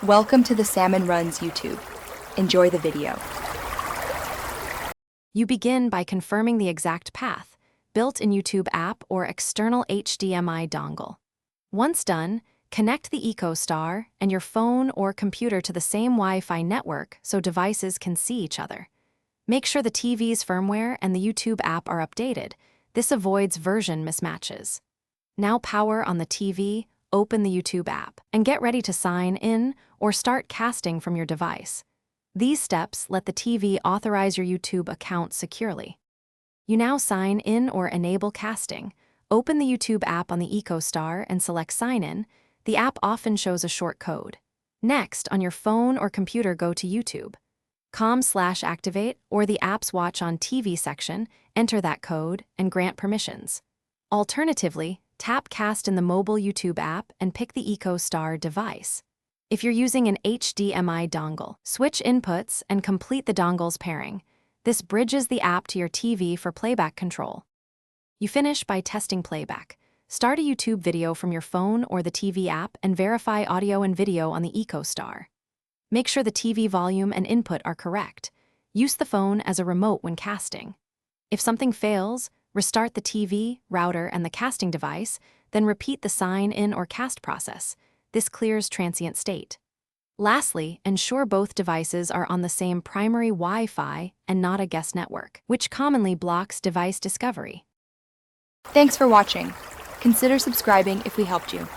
Welcome to the Salmon Runs YouTube. Enjoy the video. You begin by confirming the exact path, built in YouTube app or external HDMI dongle. Once done, connect the Ecostar and your phone or computer to the same Wi-Fi network so devices can see each other. Make sure the TV's firmware and the YouTube app are updated. This avoids version mismatches. Now power on the TV, open the YouTube app, and get ready to sign in or start casting from your device. These steps let the TV authorize your YouTube account securely. You now sign in or enable casting. Open the YouTube app on the Ecostar and select Sign In. The app often shows a short code. Next, on your phone or computer, go to YouTube. com/activate or the app's Watch on TV section, enter that code, and grant permissions. Alternatively, tap Cast in the mobile YouTube app and pick the Ecostar device. If you're using an HDMI dongle, switch inputs and complete the dongle's pairing. This bridges the app to your TV for playback control. You finish by testing playback. Start a YouTube video from your phone or the TV app and verify audio and video on the Ecostar. Make sure the TV volume and input are correct. Use the phone as a remote when casting. If something fails, restart the TV, router, and the casting device, then repeat the sign in or cast process. This clears transient state. Lastly, ensure both devices are on the same primary Wi-Fi and not a guest network, which commonly blocks device discovery. Thanks for watching. Consider subscribing if we helped you.